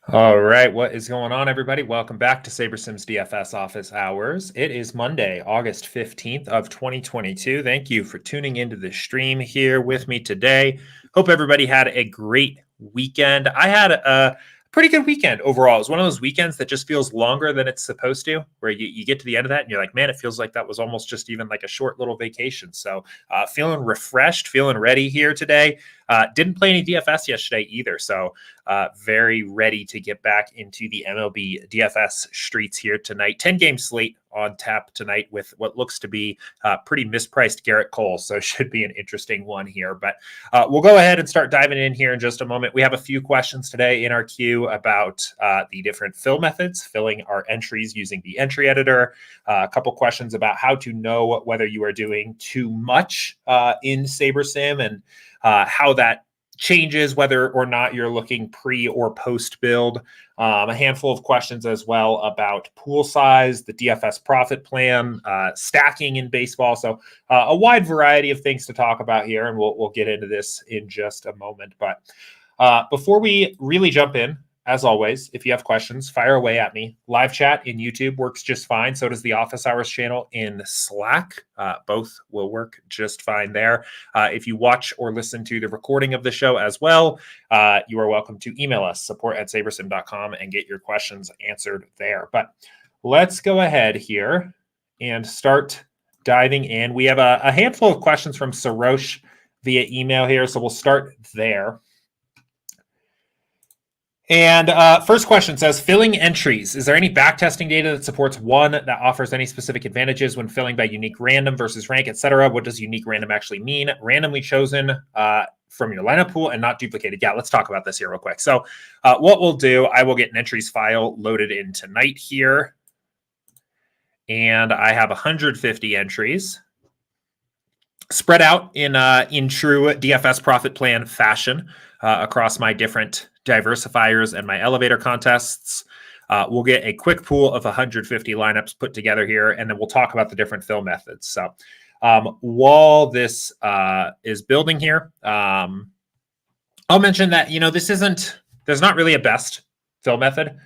All right, what is going on, everybody? Welcome back to SaberSim's DFS Office Hours. It is Monday, August 15th of 2022. Thank you for tuning into the stream here with me today. Hope everybody had a great weekend. I had a pretty good weekend overall. It was one of those weekends that just feels longer than it's supposed to, where you get to the end of that and you're like, man, it feels like that was almost just even like a short little vacation. So feeling refreshed, feeling ready here today. Didn't play any DFS yesterday either. So very ready to get back into the MLB DFS streets here tonight. 10-game slate on tap tonight with what looks to be pretty mispriced Garrett Cole. So should be an interesting one here. But we'll go ahead and start diving in here in just a moment. We have a few questions today in our queue about the different fill methods, filling our entries using the entry editor. A couple questions about how to know whether you are doing too much in SaberSim and how that changes whether or not you're looking pre or post build. A handful of questions as well about pool size, the DFS profit plan, stacking in baseball. So a wide variety of things to talk about here, and we'll get into this in just a moment. But before we really jump in, as always, if you have questions, fire away at me. Live chat in YouTube works just fine. So does the Office Hours channel in Slack. Both will work just fine there. If you watch or listen to the recording of the show as well, you are welcome to email us, support@sabersim.com, and get your questions answered there. But let's go ahead here and start diving in. We have a handful of questions from Sarosh via email here, so we'll start there. And first question says, filling entries. Is there any backtesting data that supports one that offers any specific advantages when filling by unique random versus rank, etc.? What does unique random actually mean? Randomly chosen from your lineup pool and not duplicated. Yeah, let's talk about this here real quick. So what we'll do, I will get an entries file loaded in tonight here. And I have 150 entries spread out in true DFS Profit Plan fashion across my different diversifiers and my elevator contests. We'll get a quick pool of 150 lineups put together here, and then we'll talk about the different fill methods. So while this is building here, I'll mention that, there's not really a best fill method.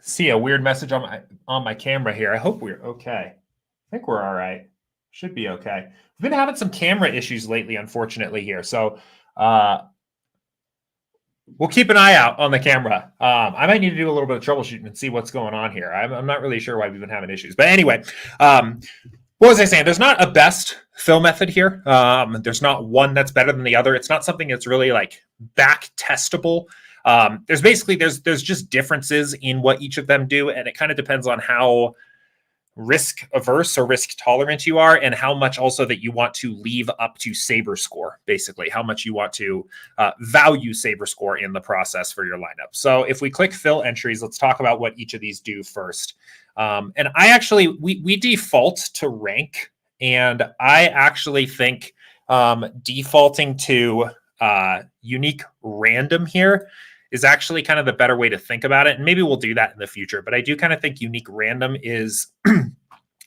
See a weird message on my camera here. I hope we're okay. I think we're all right. Should be okay. We've been having some camera issues lately, unfortunately, here. So we'll keep an eye out on the camera. I might need to do a little bit of troubleshooting and see what's going on here. I'm not really sure why we've been having issues. But anyway, what was I saying? There's not a best fill method here. There's not one that's better than the other. It's not something that's really like back testable. There's just differences in what each of them do. And it kind of depends on how risk averse or risk tolerant you are, and how much also that you want to leave up to Saber score, basically how much you want to value Saber score in the process for your lineup. So if we click fill entries, let's talk about what each of these do first. And I actually, we default to rank, and I actually think defaulting to unique random here is actually kind of the better way to think about it. And maybe we'll do that in the future, but I do kind of think unique random is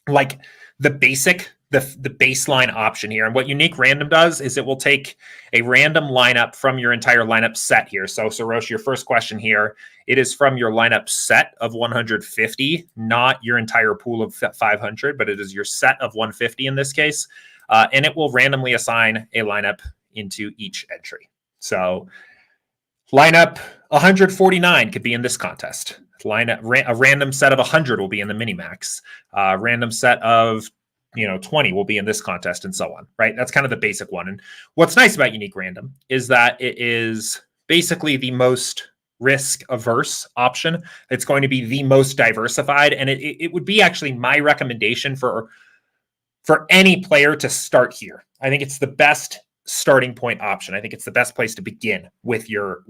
like the baseline option here. And what unique random does is it will take a random lineup from your entire lineup set here. So Sarosh, your first question here, it is from your lineup set of 150, not your entire pool of 500, but it is your set of 150 in this case. And it will randomly assign a lineup into each entry. So lineup 149 could be in this contest. A random set of 100 will be in the minimax. Random set of 20 will be in this contest, and so on. Right? That's kind of the basic one. And what's nice about unique random is that it is basically the most risk averse option. It's going to be the most diversified, and it would be actually my recommendation for any player to start here. I think it's the best starting point option. I think it's the best place to begin with your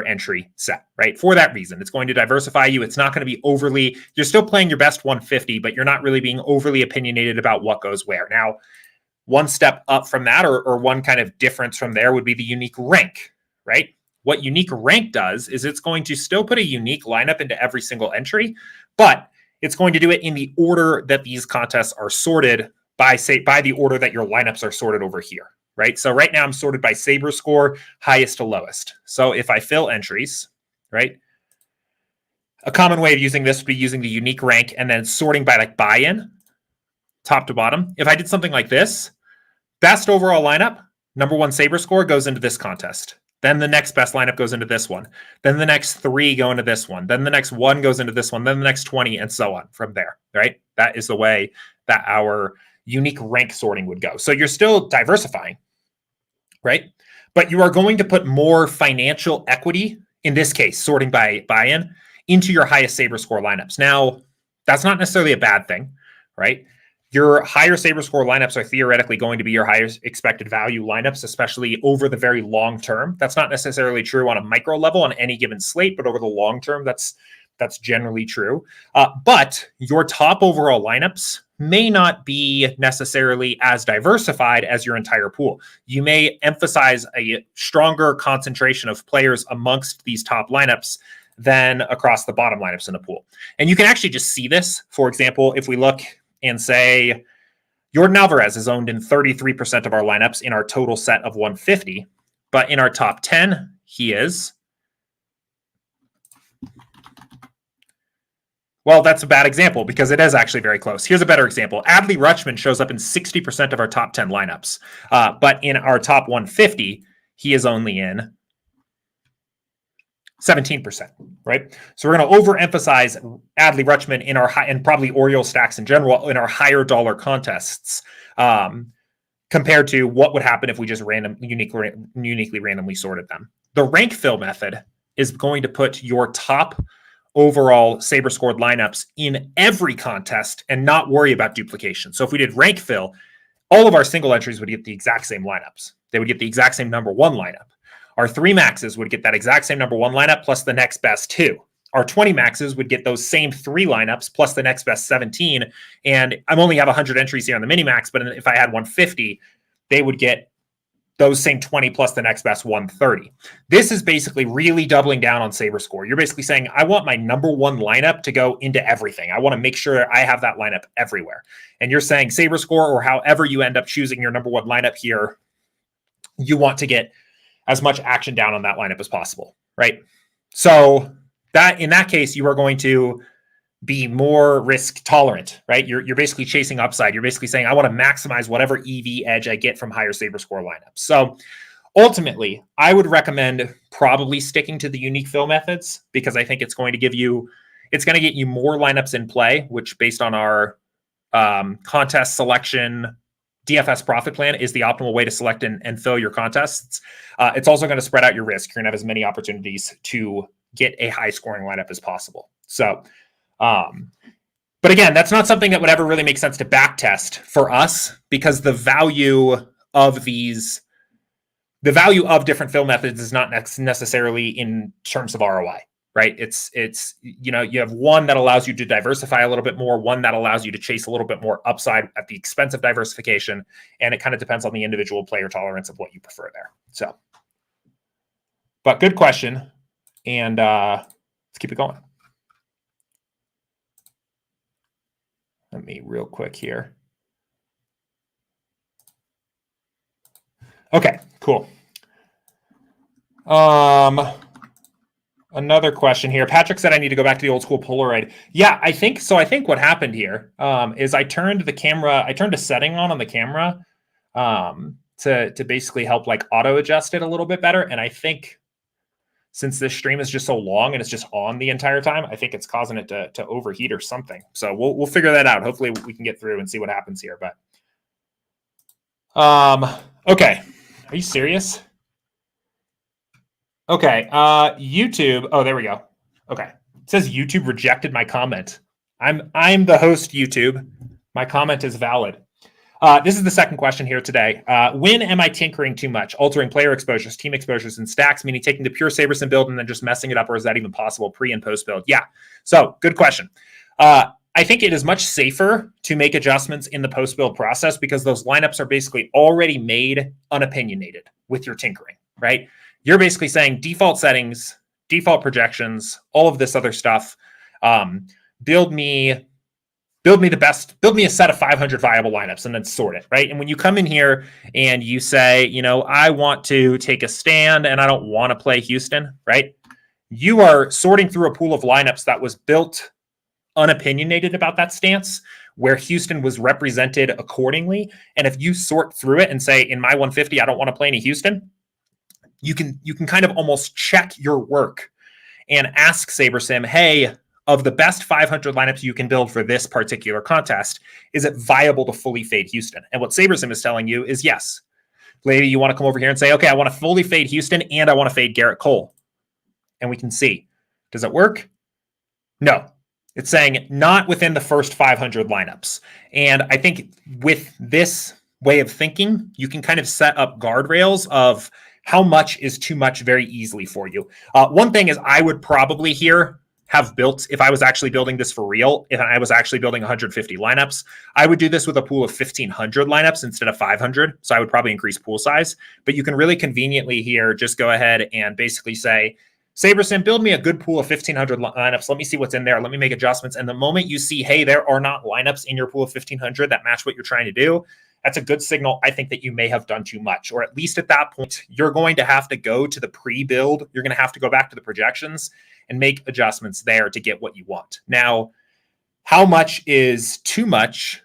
entry set, right? For that reason, it's going to diversify you. It's not going to be you're still playing your best 150, but you're not really being overly opinionated about what goes where. Now, one step up from that, or one kind of difference from there, would be the unique rank, right? What unique rank does is it's going to still put a unique lineup into every single entry, but it's going to do it in the order that these contests are sorted by the order that your lineups are sorted over here, right? So right now I'm sorted by Saber score, highest to lowest. So if I fill entries, right? A common way of using this would be using the unique rank and then sorting by like buy-in, top to bottom. If I did something like this, best overall lineup, number one Saber score goes into this contest. Then the next best lineup goes into this one. Then the next 3 go into this one. Then the next 1 goes into this one. Then the next 20 and so on from there, right? That is the way that our unique rank sorting would go. So you're still diversifying, right? But you are going to put more financial equity, in this case, sorting by buy-in, into your highest Saber score lineups. Now, that's not necessarily a bad thing, right? Your higher Saber score lineups are theoretically going to be your highest expected value lineups, especially over the very long term. That's not necessarily true on a micro level on any given slate, but over the long term, that's generally true. But your top overall lineups may not be necessarily as diversified as your entire pool. You may emphasize a stronger concentration of players amongst these top lineups than across the bottom lineups in the pool. And you can actually just see this. For example, if we look and say Jordan Alvarez is owned in 33% of our lineups in our total set of 150, but in our top 10, he is. Well, that's a bad example because it is actually very close. Here's a better example. Adley Rutschman shows up in 60% of our top 10 lineups, but in our top 150, he is only in 17%, right? So we're going to overemphasize Adley Rutschman in our high, and probably Orioles stacks in general in our higher dollar contests compared to what would happen if we just uniquely randomly sorted them. The rank fill method is going to put your top overall Saber scored lineups in every contest and not worry about duplication. So if we did rank fill, all of our single entries would get the exact same lineups. They would get the exact same number one lineup. Our 3 maxes would get that exact same number 1 lineup plus the next best 2. Our 20 maxes would get those same 3 lineups plus the next best 17. And I'm only have 100 entries here on the mini max, but if I had 150, they would get those same 20 plus the next best 130. This is basically really doubling down on Saber score. You're basically saying, I want my number 1 lineup to go into everything. I want to make sure I have that lineup everywhere. And you're saying Saber score, or however you end up choosing your number 1 lineup here, you want to get as much action down on that lineup as possible, right? So that in that case, you are going to be more risk tolerant, right? You're basically chasing upside. You're basically saying, I want to maximize whatever EV edge I get from higher Saber score lineups. So ultimately, I would recommend probably sticking to the unique fill methods because I think it's going to get you more lineups in play, which based on our contest selection DFS Profit Plan is the optimal way to select and fill your contests. It's also going to spread out your risk. You're going to have as many opportunities to get a high scoring lineup as possible. So, but again, that's not something that would ever really make sense to back test for us because the value of different fill methods is not necessarily in terms of ROI. Right. It's, you have one that allows you to diversify a little bit more, one that allows you to chase a little bit more upside at the expense of diversification. And it kind of depends on the individual player tolerance of what you prefer there. So, but good question. And let's keep it going. Let me real quick here. Okay, cool. Another question here. Patrick said I need to go back to the old school Polaroid. Yeah, I think so. I think what happened here is I turned a setting on the camera to basically help like auto adjust it a little bit better. And I think since this stream is just so long and it's just on the entire time, I think it's causing it to overheat or something. So we'll figure that out. Hopefully we can get through and see what happens here. But okay. Are you serious? Okay, YouTube. Oh, there we go. Okay, it says YouTube rejected my comment. I'm the host, YouTube. My comment is valid. This is the second question here today. When am I tinkering too much, altering player exposures, team exposures, and stacks, meaning taking the pure SaberSim build and then just messing it up, or is that even possible pre and post build? Yeah. So good question. I think it is much safer to make adjustments in the post build process because those lineups are basically already made unopinionated with your tinkering, right? You're basically saying default settings, default projections, all of this other stuff. Build me build me a set of 500 viable lineups and then sort it, right? And when you come in here and you say, I want to take a stand and I don't want to play Houston, right? You are sorting through a pool of lineups that was built unopinionated about that stance, where Houston was represented accordingly. And if you sort through it and say, in my 150, I don't want to play any Houston, you can kind of almost check your work and ask SaberSim, hey, of the best 500 lineups you can build for this particular contest, is it viable to fully fade Houston? And what SaberSim is telling you is yes. Maybe you want to come over here and say, okay, I want to fully fade Houston and I want to fade Garrett Cole. And we can see, does it work? No. It's saying not within the first 500 lineups. And I think with this way of thinking, you can kind of set up guardrails of how much is too much very easily for you. One thing is I would probably here have built, if I was actually building this for real, if I was actually building 150 lineups, I would do this with a pool of 1,500 lineups instead of 500. So I would probably increase pool size. But you can really conveniently here just go ahead and basically say, SaberSim, build me a good pool of 1,500 lineups. Let me see what's in there. Let me make adjustments. And the moment you see, hey, there are not lineups in your pool of 1,500 that match what you're trying to do, that's a good signal, I think, that you may have done too much. Or at least at that point, you're going to have to go to the pre-build. You're going to have to go back to the projections and make adjustments there to get what you want. Now, how much is too much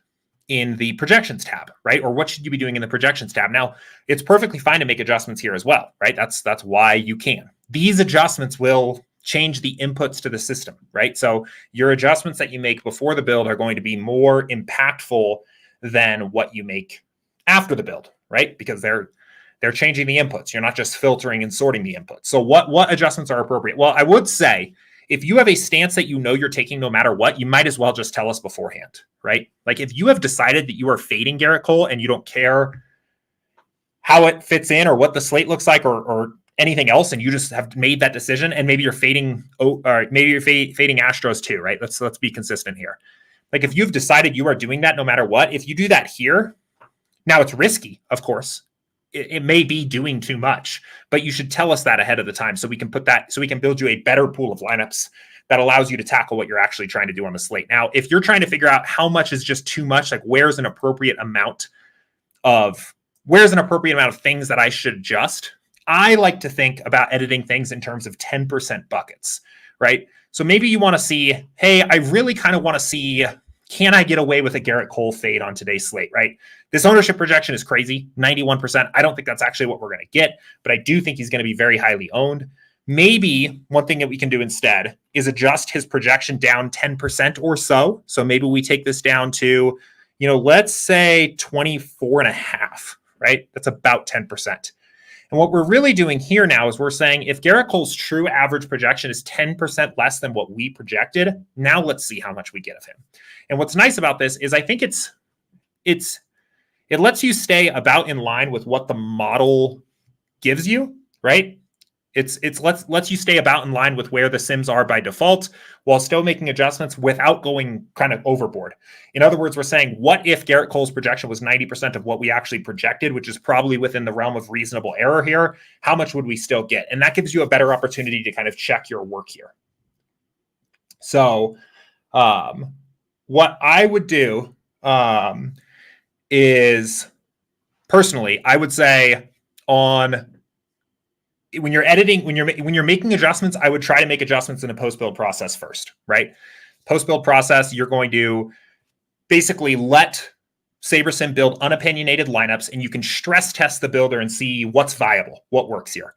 in the projections tab, right? Or what should you be doing in the projections tab? Now, it's perfectly fine to make adjustments here as well, right? That's why you can. These adjustments will change the inputs to the system, right? So your adjustments that you make before the build are going to be more impactful than what you make after the build, right? Because they're changing the inputs. You're not just filtering and sorting the inputs. So what adjustments are appropriate? Well, I would say if you have a stance that you know you're taking no matter what, you might as well just tell us beforehand, right? Like if you have decided that you are fading Garrett Cole and you don't care how it fits in or what the slate looks like or anything else, and you just have made that decision, and maybe you're fading, fading Astros too, right? Let's be consistent here. Like if you've decided you are doing that no matter what, if you do that here, now it's risky, of course. It may be doing too much, but you should tell us that ahead of the time so we can build you a better pool of lineups that allows you to tackle what you're actually trying to do on the slate. Now, if you're trying to figure out how much is just too much, like where's an appropriate amount of things that I should adjust, I like to think about editing things in terms of 10% buckets, right? So maybe you want to see, hey, I really kind of want to see, can I get away with a Garrett Cole fade on today's slate, right? This ownership projection is crazy, 91%. I don't think that's actually what we're going to get, but I do think he's going to be very highly owned. Maybe one thing that we can do instead is adjust his projection down 10% or so. So maybe we take this down to, let's say 24.5, right? That's about 10%. And what we're really doing here now is we're saying if Garrett Cole's true average projection is 10% less than what we projected, now let's see how much we get of him. And what's nice about this is I think it lets you stay about in line with what the model gives you, right? It's lets you stay about in line with where the sims are by default while still making adjustments without going kind of overboard. In other words, we're saying, what if Garrett Cole's projection was 90% of what we actually projected, which is probably within the realm of reasonable error here? How much would we still get? And that gives you a better opportunity to kind of check your work here. So what I would do is personally, I would say when you're editing, when you're making adjustments, I would try to make adjustments in a post-build process first, right? Post-build process, you're going to basically let SaberSim build unopinionated lineups, and you can stress test the builder and see what's viable, what works here.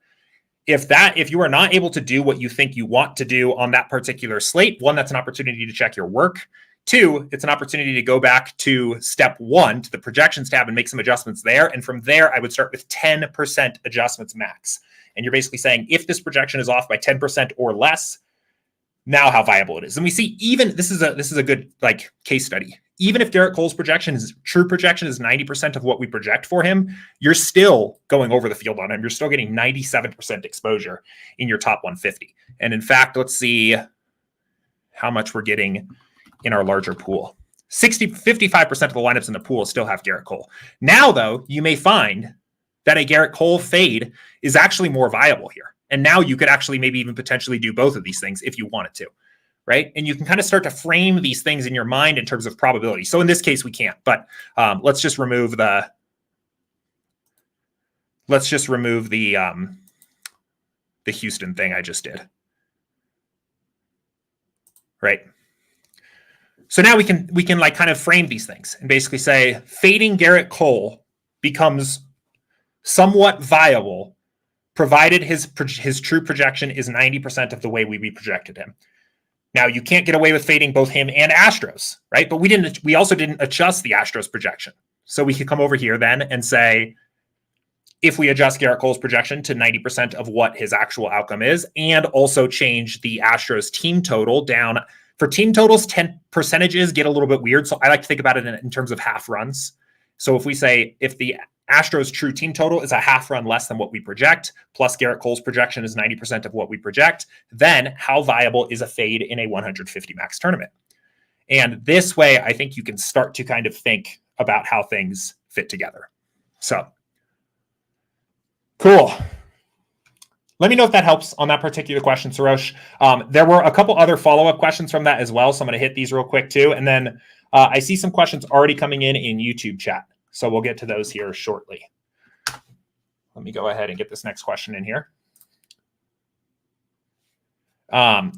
If you are not able to do what you think you want to do on that particular slate, one, that's an opportunity to check your work. Two, it's an opportunity to go back to step one, to the projections tab, and make some adjustments there. And from there, I would start with 10% adjustments max. And you're basically saying, if this projection is off by 10% or less, now how viable it is. And we see even, this is a good like case study. Even if Garrett Cole's true projection is 90% of what we project for him, you're still going over the field on him. You're still getting 97% exposure in your top 150. And in fact, let's see how much we're getting in our larger pool. 55% of the lineups in the pool still have Garrett Cole. Now, though, you may find that a Garrett Cole fade is actually more viable here. And now you could actually maybe even potentially do both of these things if you wanted to, right? And you can kind of start to frame these things in your mind in terms of probability. So in this case, we can't, but let's just remove the Houston thing I just did, right? So now we can like kind of frame these things and basically say fading Garrett Cole becomes somewhat viable provided his true projection is 90% of the way we projected him. Now you can't get away with fading both him and Astros, right? But we also didn't adjust the Astros projection. So we could come over here then and say, if we adjust Garrett Cole's projection to 90% of what his actual outcome is, and also change the Astros team total down. For team totals, 10 percentages get a little bit weird. So I like to think about it in terms of half runs. So if we say, if the Astros true team total is a half run less than what we project, plus Garrett Cole's projection is 90% of what we project, then how viable is a fade in a 150 max tournament? And this way, I think you can start to kind of think about how things fit together. So cool. Let me know if that helps on that particular question, Sarosh. There were a couple other follow-up questions from that as well, so I'm going to hit these real quick too. And then I see some questions already coming in YouTube chat, so we'll get to those here shortly. Let me go ahead and get this next question in here.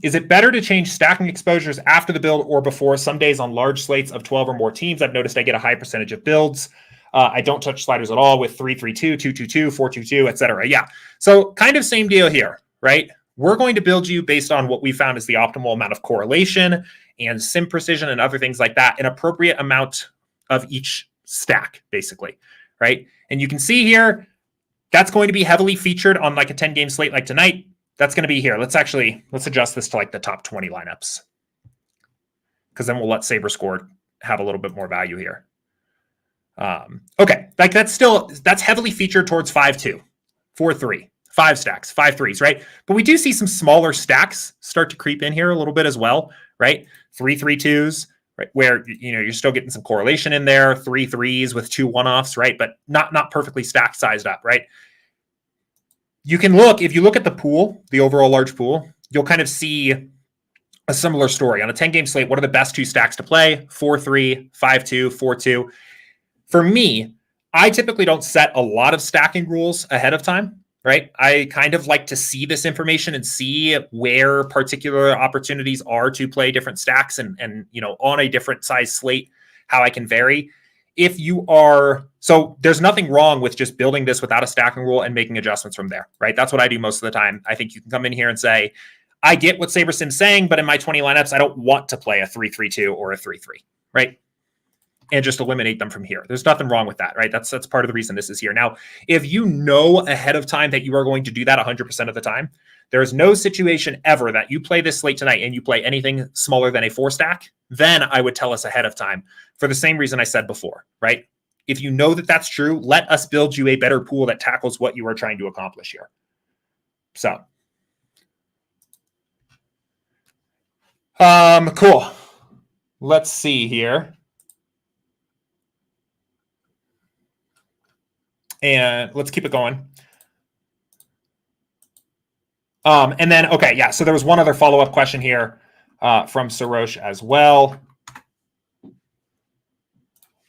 Is it better to change stacking exposures after the build or before? Some days on large slates of 12 or more teams, I've noticed I get a high percentage of builds. I don't touch sliders at all with 3-3-2, 2-2-2, 4-2-2, etc. Yeah. So kind of same deal here, right? We're going to build you based on what we found is the optimal amount of correlation and sim precision and other things like that, an appropriate amount of each stack, basically, right? And you can see here, that's going to be heavily featured on like a 10-game slate like tonight. That's going to be here. Let's adjust this to like the top 20 lineups, because then we'll let SaberScore have a little bit more value here. Okay, like that's heavily featured towards 5-2, 4-3, 5 stacks, 5 threes, right? But we do see some smaller stacks start to creep in here a little bit as well, right? 3-3-2s, right? Where you're still getting some correlation in there, 3 threes with 2 one-offs, right? But not perfectly stack sized up, right? You can if you look at the pool, the overall large pool, you'll kind of see a similar story. On a 10-game slate, what are the best 2 stacks to play? 4-3, 5-2, 4-2. For me, I typically don't set a lot of stacking rules ahead of time, right? I kind of like to see this information and see where particular opportunities are to play different stacks and on a different size slate, how I can vary. So there's nothing wrong with just building this without a stacking rule and making adjustments from there, right? That's what I do most of the time. I think you can come in here and say, I get what SaberSim's saying, but in my 20 lineups, I don't want to play a 3-3-2 or a 3-3, right? And just eliminate them from here. There's nothing wrong with that, right? That's part of the reason this is here. Now, if you know ahead of time that you are going to do that 100% of the time, there is no situation ever that you play this slate tonight and you play anything smaller than a 4 stack, then I would tell us ahead of time for the same reason I said before, right? If you know that that's true, let us build you a better pool that tackles what you are trying to accomplish here. So, cool. Let's see here. And let's keep it going. And then, okay, yeah, so there was one other follow-up question here from Sarosh as well.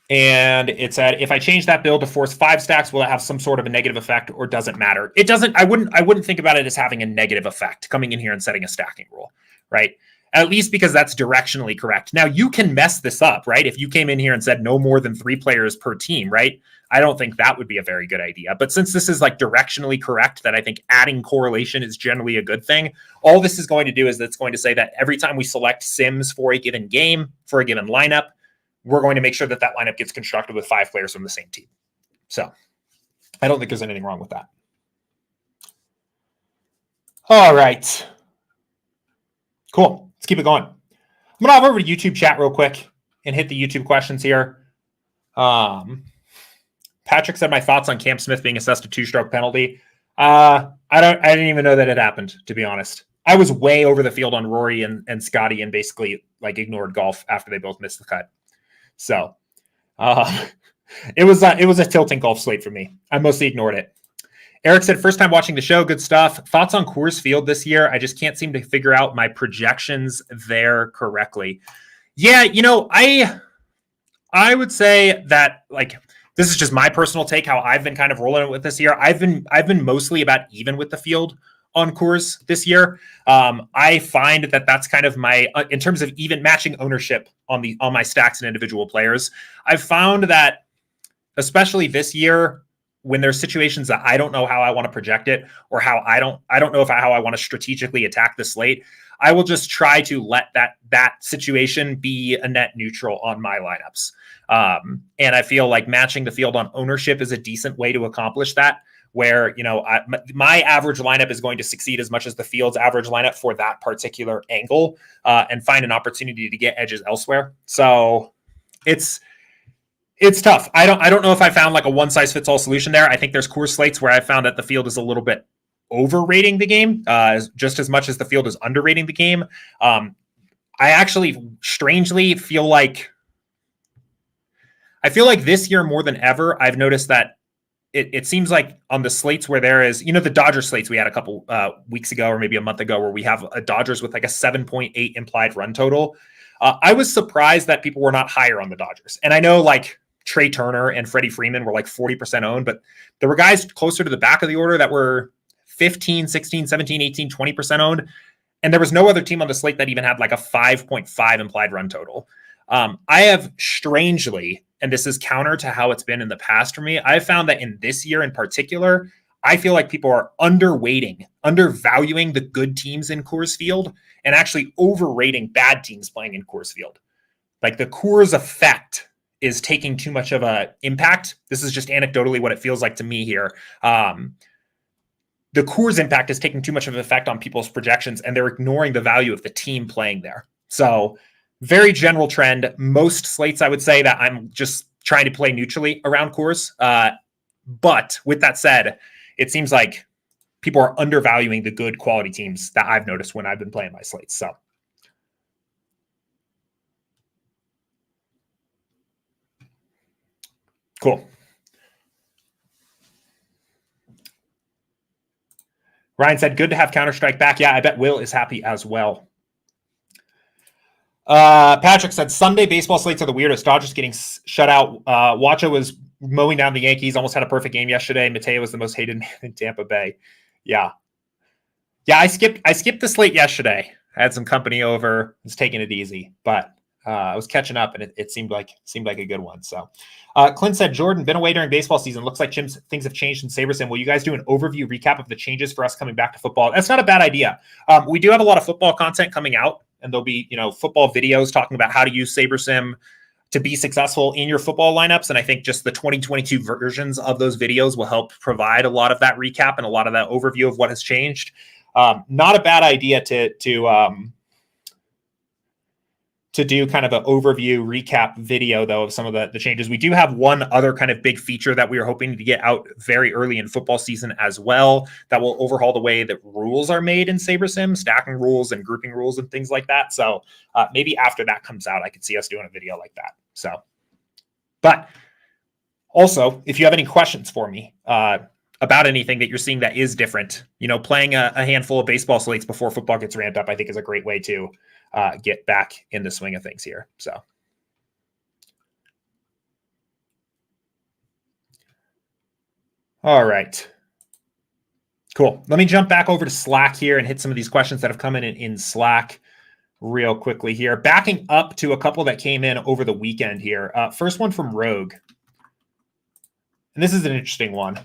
And it said, if I change that build to force 5 stacks, will it have some sort of a negative effect or does it matter? It doesn't. I wouldn't think about it as having a negative effect coming in here and setting a stacking rule, right? At least because that's directionally correct. Now, you can mess this up, right? If you came in here and said no more than 3 players per team, right? I don't think that would be a very good idea. But since this is like directionally correct, that I think adding correlation is generally a good thing, all this is going to do is it's going to say that every time we select sims for a given game, for a given lineup, we're going to make sure that that lineup gets constructed with 5 players from the same team. So I don't think there's anything wrong with that. All right. Cool. Let's keep it going. I'm going to hop over to YouTube chat real quick and hit the YouTube questions here. Patrick said my thoughts on Cam Smith being assessed a 2-stroke penalty. I didn't even know that it happened, to be honest. I was way over the field on Rory and Scotty and basically like ignored golf after they both missed the cut. So it was a tilting golf slate for me. I mostly ignored it. Eric said, first time watching the show. Good stuff. Thoughts on Coors Field this year? I just can't seem to figure out my projections there correctly. Yeah, I would say that, like, this is just my personal take, how I've been kind of rolling it with this year. I've been mostly about even with the field on Coors this year. I find that that's kind of my, in terms of even matching ownership on my stacks and individual players. I've found that, especially this year, when there's situations that I don't know how I want to project it, or how I don't know how I want to strategically attack the slate, I will just try to let that situation be a net neutral on my lineups. And I feel like matching the field on ownership is a decent way to accomplish that, where, my average lineup is going to succeed as much as the field's average lineup for that particular angle, and find an opportunity to get edges elsewhere. So it's tough. I don't know if I found like a one size fits all solution there. I think there's Coors slates where I found that the field is a little bit overrating the game, just as much as the field is underrating the game. I actually strangely feel like this year more than ever, I've noticed that it seems like on the slates where there is, the Dodgers slates we had a couple weeks ago, or maybe a month ago, where we have a Dodgers with like a 7.8 implied run total. I was surprised that people were not higher on the Dodgers. And I know, like, Trey Turner and Freddie Freeman were like 40% owned, but there were guys closer to the back of the order that were 15, 16, 17, 18, 20% owned. And there was no other team on the slate that even had like a 5.5 implied run total. I have strangely, and this is counter to how it's been in the past for me, I've found that in this year in particular, I feel like people are undervaluing the good teams in Coors Field and actually overrating bad teams playing in Coors Field. Like, the Coors effect is taking too much of an impact. This is just anecdotally what it feels like to me here. The Coors impact is taking too much of an effect on people's projections, and they're ignoring the value of the team playing there. So, very general trend. Most slates, I would say that I'm just trying to play neutrally around Coors. But with that said, it seems like people are undervaluing the good quality teams that I've noticed when I've been playing my slates. So, cool. Ryan said, good to have Counter-Strike back. Yeah, I bet Will is happy as well. Patrick said, Sunday baseball slates are the weirdest. Dodgers getting shut out. Wacha was mowing down the Yankees, almost had a perfect game yesterday. Mateo was the most hated man in Tampa Bay. Yeah, I skipped the slate yesterday. I had some company over, was taking it easy, but I was catching up, and it seemed like a good one. So, Clint said, Jordan, been away during baseball season. Looks like things have changed in SaberSim. Will you guys do an overview recap of the changes for us coming back to football? That's not a bad idea. We do have a lot of football content coming out, and there'll be, football videos talking about how to use SaberSim to be successful in your football lineups. And I think just the 2022 versions of those videos will help provide a lot of that recap and a lot of that overview of what has changed. Not a bad idea to do kind of an overview recap video, though, of some of the changes. We do have one other kind of big feature that we are hoping to get out very early in football season as well, that will overhaul the way that rules are made in SaberSim, stacking rules and grouping rules and things like that. So maybe after that comes out, I could see us doing a video like that. So, but also, if you have any questions for me about anything that you're seeing that is different, playing a handful of baseball slates before football gets ramped up, I think is a great way to get back in the swing of things here. So, all right, cool. Let me jump back over to Slack here and hit some of these questions that have come in Slack real quickly here. Backing up to a couple that came in over the weekend here. First one from Rogue. And this is an interesting one.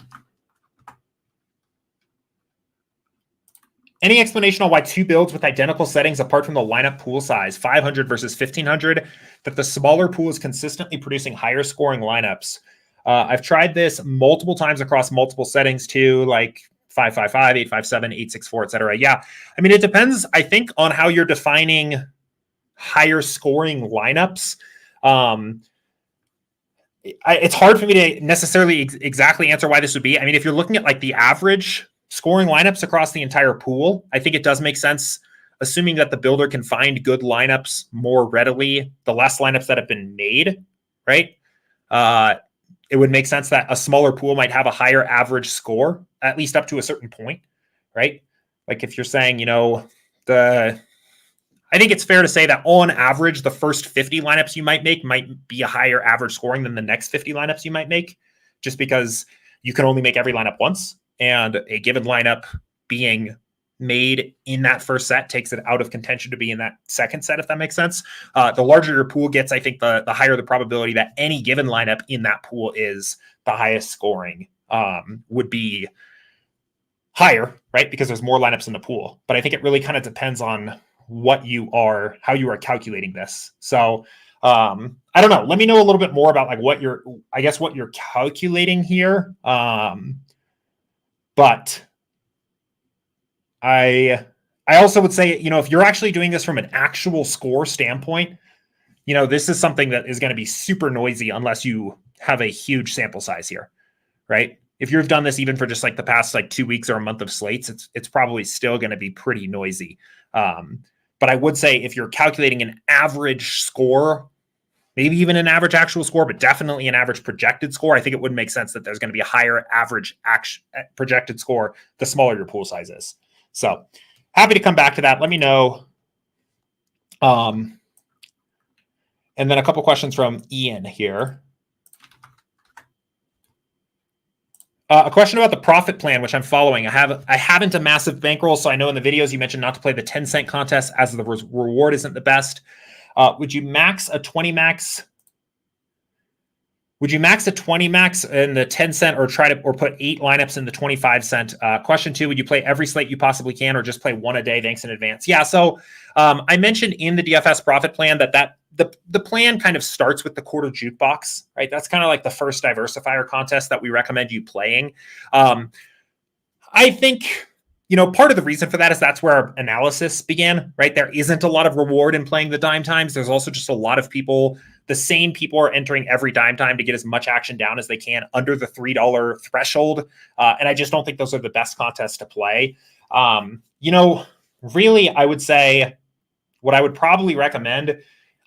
Any explanation on why two builds with identical settings apart from the lineup pool size, 500 versus 1500, that the smaller pool is consistently producing higher scoring lineups? I've tried this multiple times across multiple settings too, like 555, 857, 864, etc. Yeah, I mean, it depends, I think, on how you're defining higher scoring lineups. It's hard for me to necessarily exactly answer why this would be. I mean, if you're looking at like the average scoring lineups across the entire pool, I think it does make sense, assuming that the builder can find good lineups more readily, the less lineups that have been made, right? it would make sense that a smaller pool might have a higher average score, at least up to a certain point, right? Like if you're saying, I think it's fair to say that on average, the first 50 lineups you might make might be a higher average scoring than the next 50 lineups you might make, just because you can only make every lineup once. And a given lineup being made in that first set takes it out of contention to be in that second set, if that makes sense. The larger your pool gets, I think the higher the probability that any given lineup in that pool is the highest scoring would be higher, right? Because there's more lineups in the pool. But I think it really kind of depends on how you are calculating this. So I don't know. Let me know a little bit more about like what you're calculating here. But I also would say, if you're actually doing this from an actual score standpoint, this is something that is going to be super noisy unless you have a huge sample size here, right? If you've done this even for just like the past like 2 weeks or a month of slates, it's probably still going to be pretty noisy. But I would say if you're calculating an average score, maybe even an average actual score, but definitely an average projected score, I think it would make sense that there's going to be a higher average projected score the smaller your pool size is. So happy to come back to that. Let me know. And then a couple questions from Ian here. A question about the profit plan, which I'm following. I haven't a massive bankroll, so I know in the videos you mentioned not to play the 10-cent contest as the reward isn't the best. Would you max a 20 max? Would you max a 20 max in the 10-cent or put 8 lineups in the 25-cent? Question 2, would you play every slate you possibly can or just play one a day? Thanks in advance. Yeah, so I mentioned in the DFS profit plan that the plan kind of starts with the quarter jukebox, right? That's kind of like the first diversifier contest that we recommend you playing. I think, part of the reason for that is that's where our analysis began, right? There isn't a lot of reward in playing the dime times. There's also just a lot of people, the same people are entering every dime time to get as much action down as they can under the $3 threshold. And I just don't think those are the best contests to play. Really, I would say what I would probably recommend,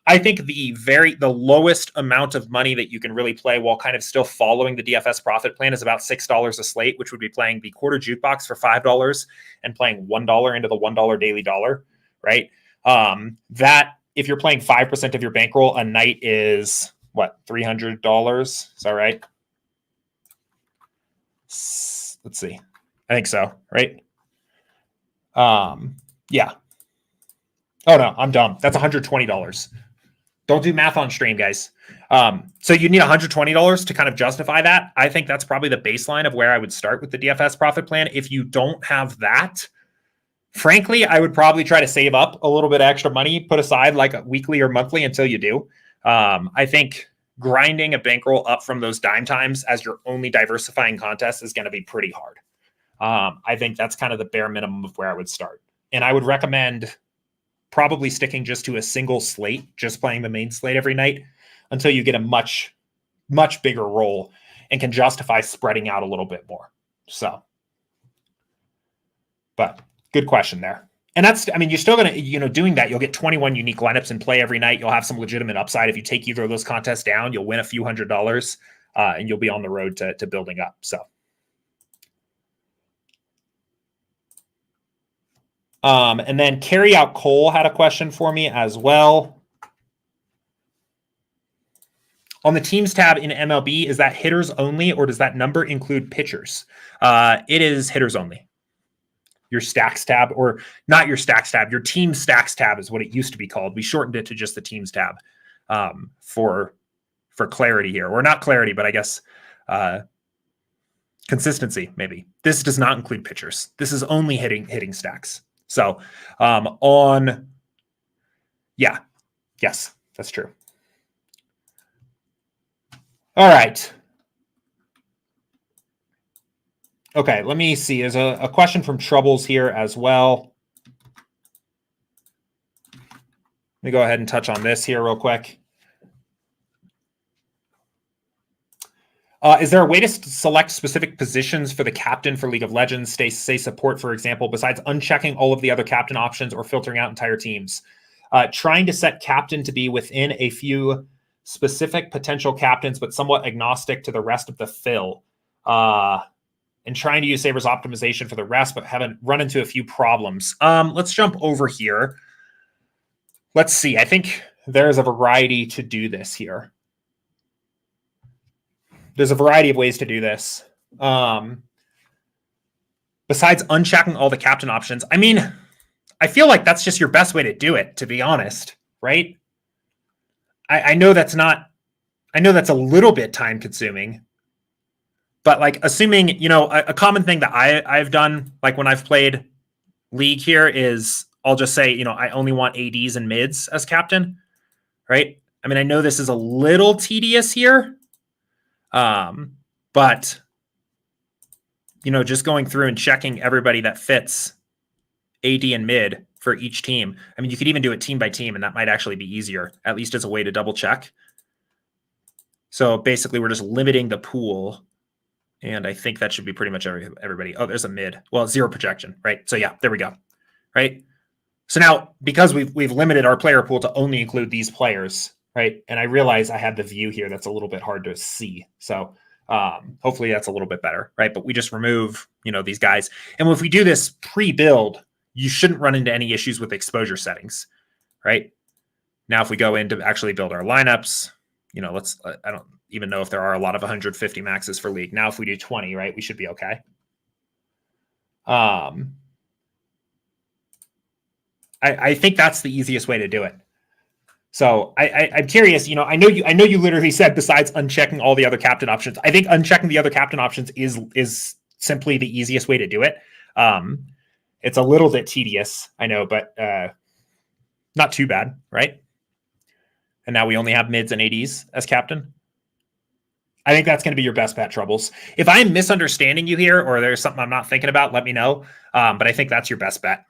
I think the lowest amount of money that you can really play while kind of still following the DFS profit plan is about $6 a slate, which would be playing the quarter jukebox for $5 and playing $1 into the $1 daily dollar, right? That if you're playing 5% of your bankroll a night is what, $300? Is that right? Let's see. I think so, right? Yeah. Oh no, I'm dumb. That's $120. Don't do math on stream, guys. So you need $120 to kind of justify that. I think that's probably the baseline of where I would start with the DFS profit plan. If you don't have that, frankly, I would probably try to save up a little bit of extra money, put aside like a weekly or monthly until you do. I think grinding a bankroll up from those dime times as your only diversifying contest is going to be pretty hard. I think that's kind of the bare minimum of where I would start. And I would recommend probably sticking just to a single slate, just playing the main slate every night until you get a much, much bigger roll and can justify spreading out a little bit more. So, but good question there. And that's, you're still going to, doing that, you'll get 21 unique lineups in play every night. You'll have some legitimate upside. If you take either of those contests down, you'll win a few $100s and you'll be on the road to building up. So, and then Carry Out Cole had a question for me as well. On the Teams tab in MLB, is that hitters only or does that number include pitchers? It is hitters only. Your stacks tab, or not your stacks tab, your team stacks tab is what it used to be called. We shortened it to just the Teams tab for clarity here, or not clarity, but I guess consistency maybe. This does not include pitchers. This is only hitting stacks. So yes, that's true. All right. Okay, let me see. There's a question from Troubles here as well. Let me go ahead and touch on this here real quick. Is there a way to select specific positions for the captain for League of Legends, say support, for example, besides unchecking all of the other captain options or filtering out entire teams? Trying to set captain to be within a few specific potential captains, but somewhat agnostic to the rest of the fill. And trying to use Sabres optimization for the rest, but haven't run into a few problems. Let's jump over here. Let's see. I think there's a variety to do this here. There's a variety of ways to do this. Besides unchecking all the captain options, I mean, I feel like that's just your best way to do it, to be honest, right? I know that's not, I know that's a little bit time consuming, but like assuming, you know, a common thing that I've done, like when I've played League here is I'll just say, you know, I only want ADs and mids as captain, right? I mean, I know this is a little tedious here, but, you know, just going through and checking everybody that fits AD and mid for each team. I mean, you could even do it team by team, and that might actually be easier, at least as a way to double check. So basically, we're just limiting the pool. And I think that should be pretty much everybody. Oh, there's a mid. Well, 0 projection, right? So yeah, there we go, right? So now, because we've limited our player pool to only include these players, right? And I realize I have the view here that's a little bit hard to see. So hopefully that's a little bit better, right? But we just remove, you know, these guys. And if we do this pre-build, you shouldn't run into any issues with exposure settings, right? Now, if we go in to actually build our lineups, you know, I don't even know if there are a lot of 150 maxes for League. Now, if we do 20, right, we should be okay. I think that's the easiest way to do it. So I'm curious, you know, I know you literally said besides unchecking all the other captain options. I think unchecking the other captain options is simply the easiest way to do it. It's a little bit tedious, I know, but not too bad, right? And now we only have mids and ADs as captain. I think that's going to be your best bet, Troubles. If I'm misunderstanding you here or there's something I'm not thinking about, let me know. But I think that's your best bet.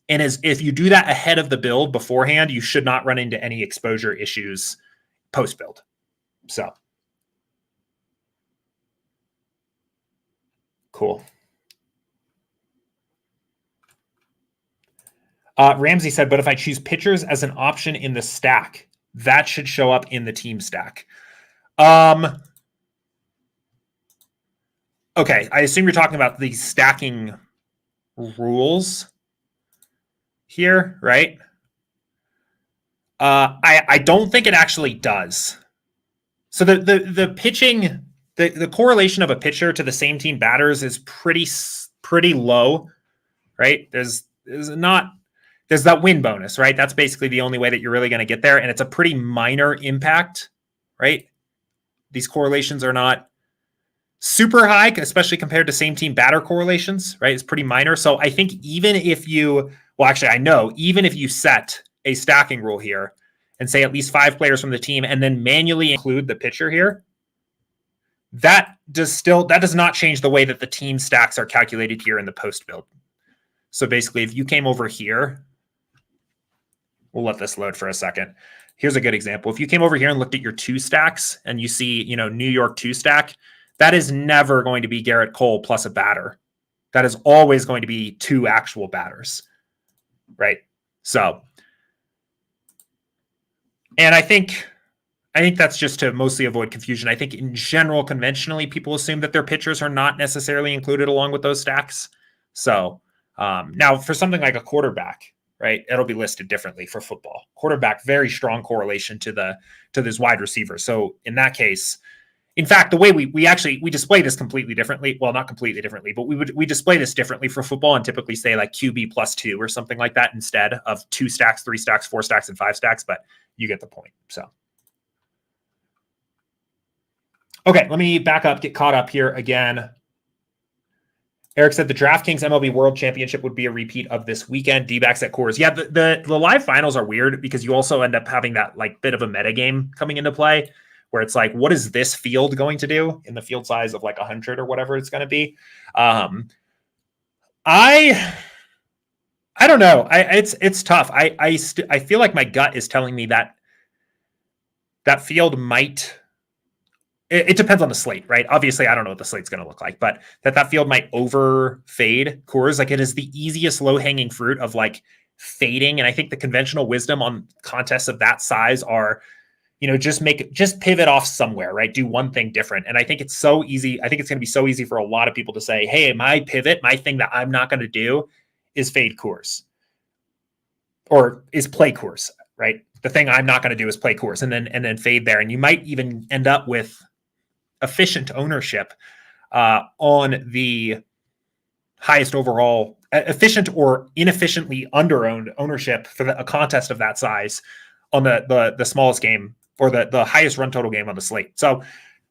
And if you do that ahead of the build beforehand, you should not run into any exposure issues post-build. So, cool. Ramsey said, but if I choose pitchers as an option in the stack, that should show up in the team stack. Okay, I assume you're talking about the stacking rules here, right? I don't think it actually does. So the pitching, the correlation of a pitcher to the same team batters is pretty low, right? There's that win bonus, right? That's basically the only way that you're really going to get there, and it's a pretty minor impact, right? These correlations are not super high, especially compared to same team batter correlations, right? It's pretty minor. So I think even if you, well, actually, I know, even if you set a stacking rule here and say at least 5 players from the team and then manually include the pitcher here, that does not change the way that the team stacks are calculated here in the post build. So basically, if you came over here, we'll let this load for a second. Here's a good example. If you came over here and looked at your 2 stacks and you see, you know, New York 2 stack, that is never going to be Garrett Cole plus a batter. That is always going to be 2 actual batters, right? So, and I think that's just to mostly avoid confusion. I think in general, conventionally, people assume that their pitchers are not necessarily included along with those stacks. So now for something like a quarterback, right, it'll be listed differently for football. Quarterback, very strong correlation to this wide receiver. So in that case, in fact, the way we display this completely differently. Well, not completely differently, but we display this differently for football and typically say like QB plus 2 or something like that instead of 2 stacks, 3 stacks, 4 stacks, and 5 stacks. But you get the point. So, okay, let me back up, get caught up here again. Eric said the DraftKings MLB World Championship would be a repeat of this weekend. D-backs at Coors. Yeah, the live finals are weird because you also end up having that like bit of a meta game coming into play, where it's like, what is this field going to do in the field size of like 100 or whatever it's going to be? I don't know. It's tough. I feel like my gut is telling me that field might. It depends on the slate, right? Obviously, I don't know what the slate's going to look like, but that field might over fade Coors. Like it is the easiest low hanging fruit of like fading. And I think the conventional wisdom on contests of that size are just pivot off somewhere, right? Do one thing different. And I think it's so easy. I think it's going to be so easy for a lot of people to say, hey, my pivot, my thing that I'm not going to do is fade Coors or is play Coors, right? The thing I'm not going to do is play Coors and then fade there. And you might even end up with efficient ownership on the highest overall, efficient or inefficiently under-owned ownership for a contest of that size on the smallest game or the highest run total game on the slate. So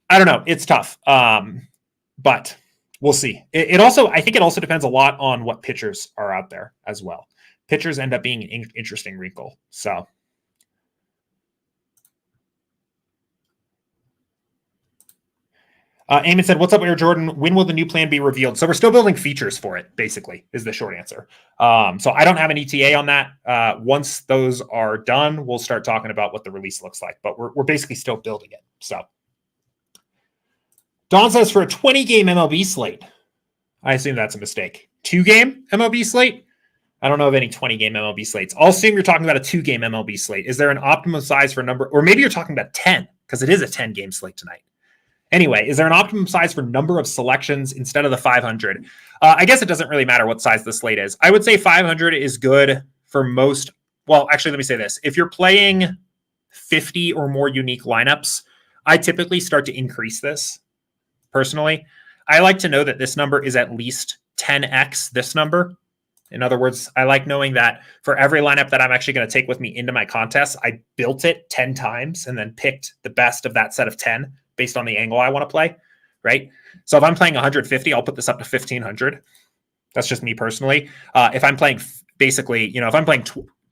I don't know. It's tough. But we'll see. I think it also depends a lot on what pitchers are out there as well. Pitchers end up being an interesting wrinkle. So Eamon said, what's up, Air Jordan? When will the new plan be revealed? So we're still building features for it, basically, is the short answer. So I don't have an ETA on that. Once those are done, we'll start talking about what the release looks like. But we're basically still building it. So Don says, for a 20-game MLB slate, I assume that's a mistake. 2-game MLB slate? I don't know of any 20-game MLB slates. I'll assume you're talking about a 2-game MLB slate. Is there an optimum size for number? Or maybe you're talking about 10, because it is a 10-game slate tonight. Anyway, is there an optimum size for number of selections instead of the 500? I guess it doesn't really matter what size the slate is. I would say 500 is good for most. Well, actually, let me say this. If you're playing 50 or more unique lineups, I typically start to increase this personally. I like to know that this number is at least 10x this number. In other words, I like knowing that for every lineup that I'm actually going to take with me into my contest, I built it 10 times and then picked the best of that set of 10 based on the angle I want to play, right? So if I'm playing 150, I'll put this up to 1,500. That's just me personally. If I'm playing basically, if I'm playing,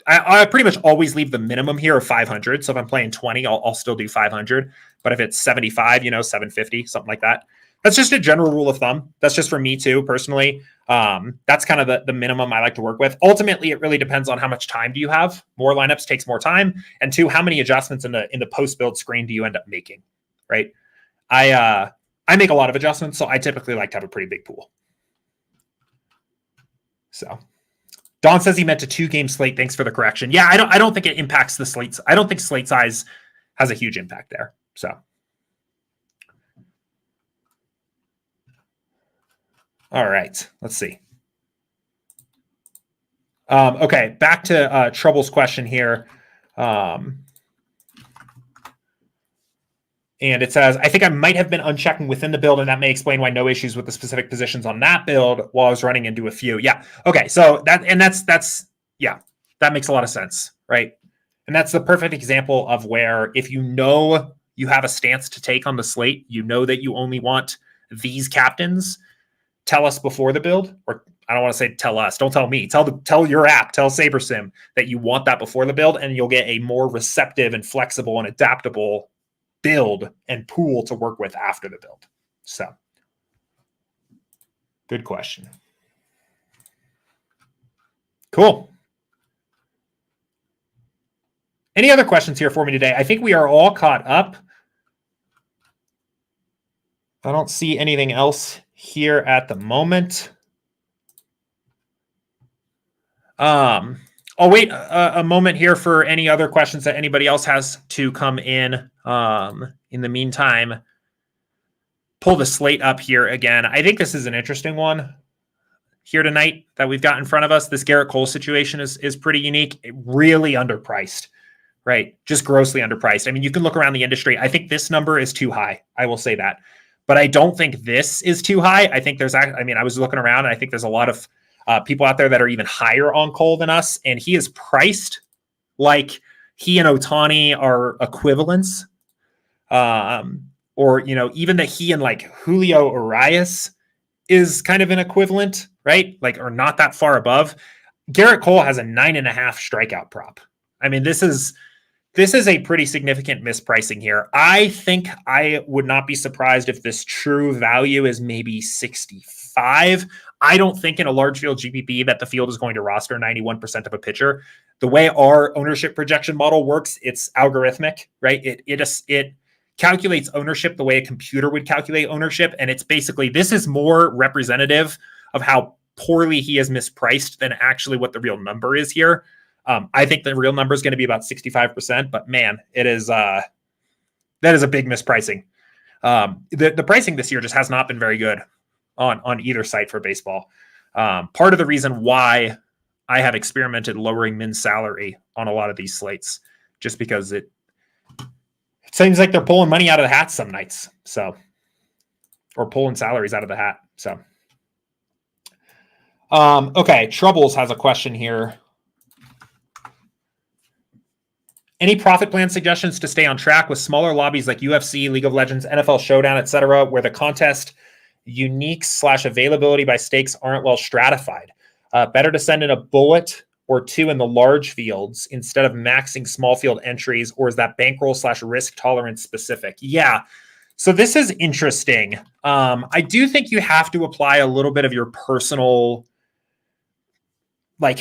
I pretty much always leave the minimum here of 500. So if I'm playing 20, I'll still do 500. But if it's 75, 750, something like that. That's just a general rule of thumb. That's just for me too, personally. That's kind of the minimum I like to work with. Ultimately, it really depends on how much time do you have. More lineups takes more time. And two, how many adjustments in the post-build screen do you end up making, right? I make a lot of adjustments, so I typically like to have a pretty big pool. So Don says he meant a 2-game slate. Thanks for the correction. Yeah, I don't think it impacts the slates. I don't think slate size has a huge impact there. So all right, let's see. Okay, back to Trouble's question here. And it says, I think I might have been unchecking within the build, and that may explain why no issues with the specific positions on that build while I was running into a few. Yeah. Okay. So that makes a lot of sense, right? And that's the perfect example of where if you know you have a stance to take on the slate, you know that you only want these captains, tell us before the build, or I don't want to say tell us, don't tell me, tell your app, tell SaberSim that you want that before the build, and you'll get a more receptive and flexible and adaptable build and pool to work with after the build. So good question. Cool. Any other questions here for me today? I think we are all caught up. I don't see anything else here at the moment. I'll wait a moment here for any other questions that anybody else has to come in. In the meantime, pull the slate up here again. I think this is an interesting one here tonight that we've got in front of us. This Garrett Cole situation is pretty unique. Really underpriced, right? Just grossly underpriced. I mean, you can look around the industry. I think this number is too high. I will say that. But I don't think this is too high. I think I was looking around, and I think there's a lot of people out there that are even higher on Cole than us. And he is priced like he and Ohtani are equivalents. Or, even that he and like Julio Urias is kind of an equivalent, right? Like, or not that far above. Garrett Cole has a 9.5 strikeout prop. I mean, this is a pretty significant mispricing here. I think I would not be surprised if this true value is maybe 65. I don't think in a large field GPP that the field is going to roster 91% of a pitcher. The way our ownership projection model works, it's algorithmic, right? It calculates ownership the way a computer would calculate ownership. And it's basically, this is more representative of how poorly he is mispriced than actually what the real number is here. I think the real number is going to be about 65%, but man, it is That is a big mispricing. The pricing this year just has not been very good on either site for baseball. Part of the reason why I have experimented lowering min salary on a lot of these slates, just because it seems like they're pulling money out of the hat some nights. So, or pulling salaries out of the hat. So, okay. Troubles has a question here. Any profit plan suggestions to stay on track with smaller lobbies like UFC, League of Legends, NFL Showdown, etc., where the contest unique/availability by stakes aren't well stratified? Better to send in a bullet or two in the large fields instead of maxing small field entries, or is that bankroll/risk tolerance specific? Yeah. So this is interesting. I do think you have to apply a little bit of your personal, like,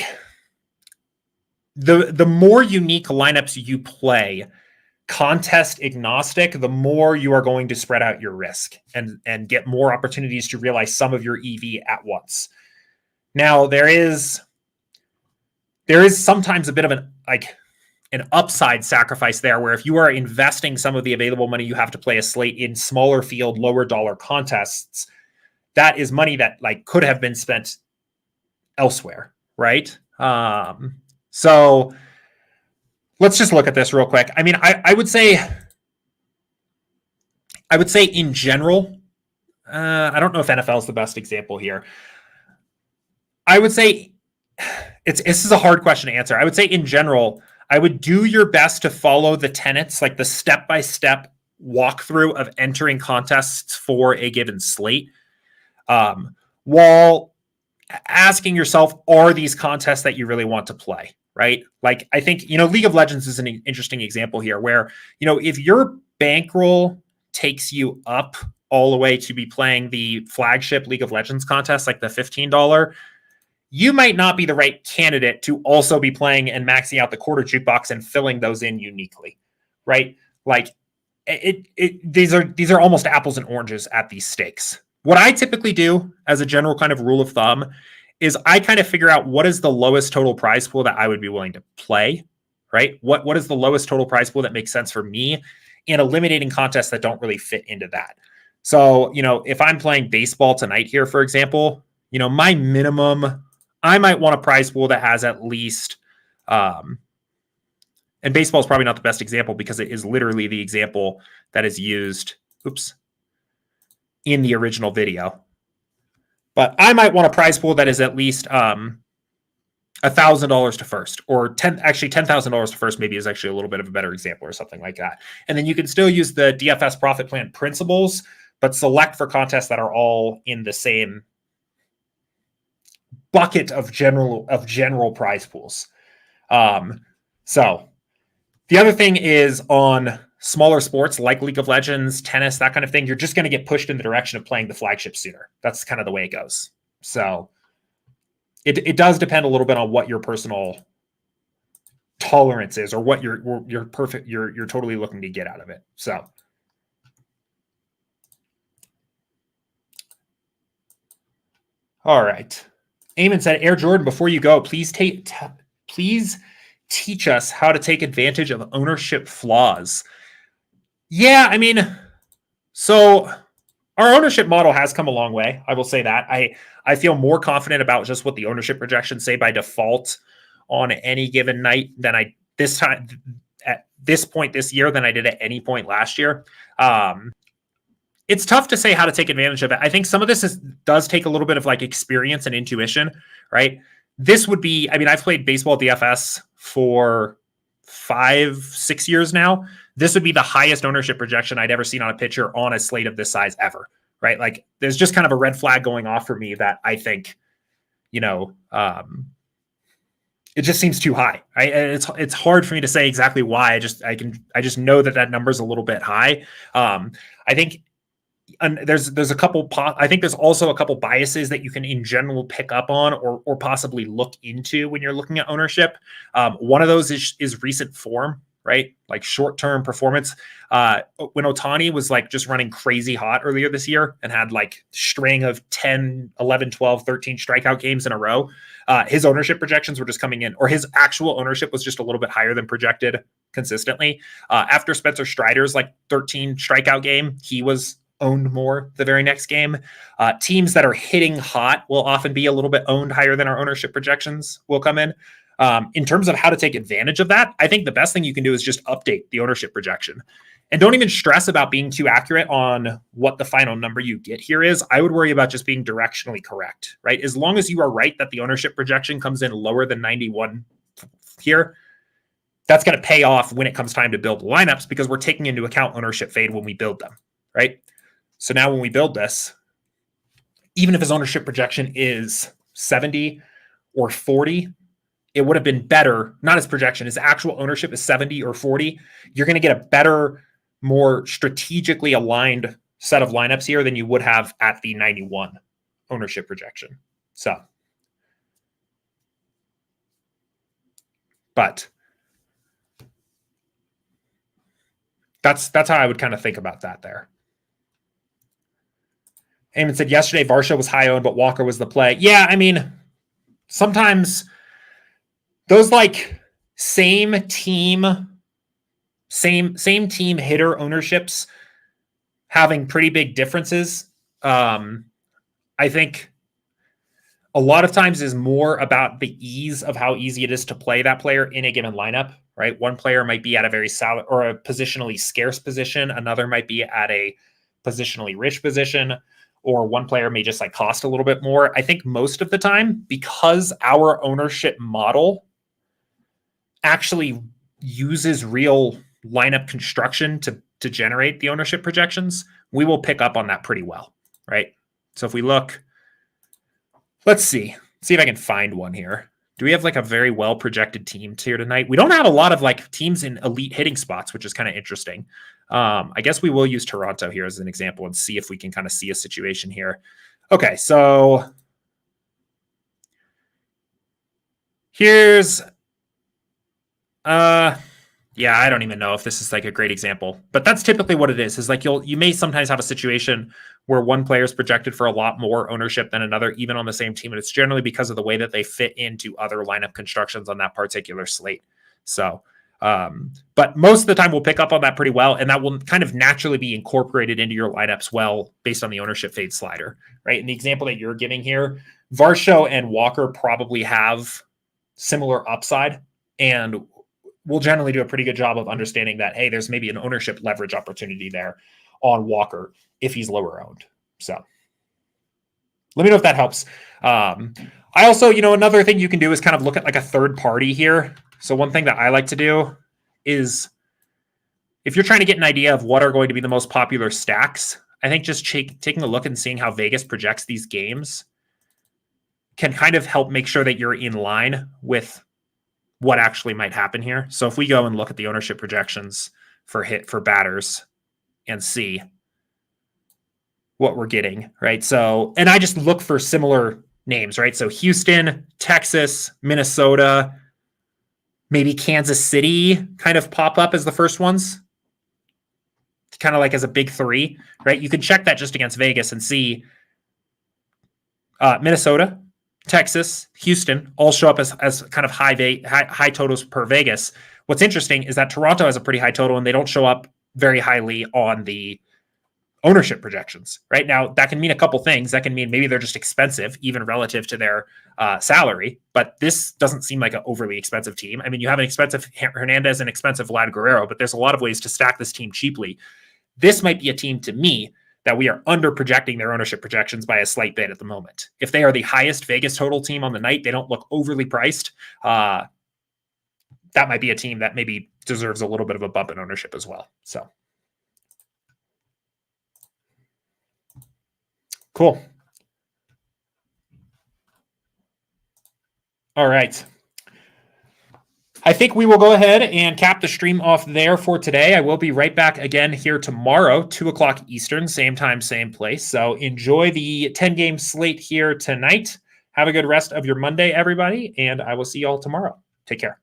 the more unique lineups you play, contest agnostic, the more you are going to spread out your risk and get more opportunities to realize some of your EV at once. Now, there is sometimes a bit of an upside sacrifice there, where if you are investing some of the available money you have to play a slate in smaller field, lower dollar contests, that is money that could have been spent elsewhere, right? So let's just look at this real quick. I mean, I would say in general, I don't know if NFL is the best example here. I would say this is a hard question to answer. I would say in general, I would do your best to follow the tenets, like the step-by-step walkthrough of entering contests for a given slate, while asking yourself, are these contests that you really want to play? Right? Like, I think, League of Legends is an interesting example here where, if your bankroll takes you up all the way to be playing the flagship League of Legends contest, like the $15, you might not be the right candidate to also be playing and maxing out the quarter jukebox and filling those in uniquely, right? Like, these are almost apples and oranges at these stakes. What I typically do as a general kind of rule of thumb is I kind of figure out what is the lowest total prize pool that I would be willing to play, right? What is the lowest total prize pool that makes sense for me, and eliminating contests that don't really fit into that. So, if I'm playing baseball tonight here, for example, my minimum, I might want a prize pool that has at least, and baseball is probably not the best example because it is literally the example that is used, in the original video. But I might want a prize pool that is at least $1,000 to first, or $10,000 to first maybe is actually a little bit of a better example, or something like that. And then you can still use the DFS Profit Plan principles, but select for contests that are all in the same bucket of general prize pools. So the other thing is, on smaller sports like League of Legends, tennis, that kind of thing, you're just going to get pushed in the direction of playing the flagship sooner. That's kind of the way it goes. So it does depend a little bit on what your personal tolerance is, or what you're totally looking to get out of it. So all right. Eamon said, Air Jordan, before you go, please teach us how to take advantage of ownership flaws. Yeah, I mean, so our ownership model has come a long way. I will say that. I feel more confident about just what the ownership projections say by default on any given night than at this point this year than I did at any point last year. It's tough to say how to take advantage of it. I think some of this does take a little bit of experience and intuition, right? This would be, I've played baseball DFS for 5-6 years now. This would be the highest ownership projection I'd ever seen on a pitcher on a slate of this size ever, right? There's just kind of a red flag going off for me that I think, it just seems too high. Right? It's hard for me to say exactly why. I just know that number's a little bit high. I think. And there's a couple. I think there's also a couple biases that you can in general pick up on, or possibly look into when you're looking at ownership. One of those is recent form, right? Like short-term performance. When Ohtani was like just running crazy hot earlier this year and had like string of 10, 11, 12, 13 strikeout games in a row, his ownership projections were just coming in, or his actual ownership was just a little bit higher than projected consistently. After Spencer Strider's like 13 strikeout game, he was owned more the very next game. Teams that are hitting hot will often be a little bit owned higher than our ownership projections will come in. In terms of how to take advantage of that, I think the best thing you can do is just update the ownership projection. And don't even stress about being too accurate on what the final number you get here is. I would worry about just being directionally correct, right? As long as you are right that the ownership projection comes in lower than 91 here, that's going to pay off when it comes time to build lineups because we're taking into account ownership fade when we build them, right? So now when we build this, even if his ownership projection is 70 or 40, it would have been better, not his projection, his actual ownership is 70 or 40. You're going to get a better, more strategically aligned set of lineups here than you would have at the 91 ownership projection. So, but that's how I would kind of think about that there. Eamon said yesterday Varsho was high owned, but Walker was the play. Yeah, I mean, sometimes those like same team hitter ownerships having pretty big differences. I think a lot of times is more about the ease of how easy it is to play that player in a given lineup, right? One player might be at a very solid or a positionally scarce position. Another might be at a positionally rich position, or one player may just like cost a little bit more. I think most of the time, because our ownership model actually uses real lineup construction to generate the ownership projections, we will pick up on that pretty well, right? So if we look, let's see if I can find one here. Do we have like a very well projected team here tonight? We don't have a lot of like teams in elite hitting spots, which is kind of interesting. I guess we will use Toronto here as an example and see if we can kind of see a situation here. Okay, so here's yeah, I don't even know if this is like a great example, but that's typically what it is like you may sometimes have a situation where one player is projected for a lot more ownership than another, even on the same team. And it's generally because of the way that they fit into other lineup constructions on that particular slate. So, but most of the time we'll pick up on that pretty well. And that will kind of naturally be incorporated into your lineups well, based on the ownership fade slider, right? In the example that you're giving here, Varsho and Walker probably have similar upside, and we'll generally do a pretty good job of understanding that, hey, there's maybe an ownership leverage opportunity there on Walker if he's lower owned. So let me know if that helps. I also, another thing you can do is kind of look at like a third party here. So one thing that I like to do is, if you're trying to get an idea of what are going to be the most popular stacks, I think just taking a look and seeing how Vegas projects these games can kind of help make sure that you're in line with what actually might happen here. So if we go and look at the ownership projections for batters and see what we're getting, right? So, and I just look for similar names, right? So Houston, Texas, Minnesota, maybe Kansas City kind of pop up as the first ones, kind of like as a big three, right? You can check that just against Vegas and see Minnesota, Texas, Houston all show up as kind of high totals per Vegas. What's interesting is that Toronto has a pretty high total and they don't show up very highly on the ownership projections. Right now, that can mean a couple things. That can mean maybe they're just expensive, even relative to their salary. But this doesn't seem like an overly expensive team. I mean, you have an expensive Hernandez and expensive Vlad Guerrero, but there's a lot of ways to stack this team cheaply. This might be a team, to me, that we are under projecting their ownership projections by a slight bit at the moment. If they are the highest Vegas total team on the night, they don't look overly priced. That might be a team that maybe deserves a little bit of a bump in ownership as well. So cool. All right. I think we will go ahead and cap the stream off there for today. I will be right back again here tomorrow, 2:00 Eastern, same time, same place. So enjoy the 10-game slate here tonight. Have a good rest of your Monday, everybody, and I will see you all tomorrow. Take care.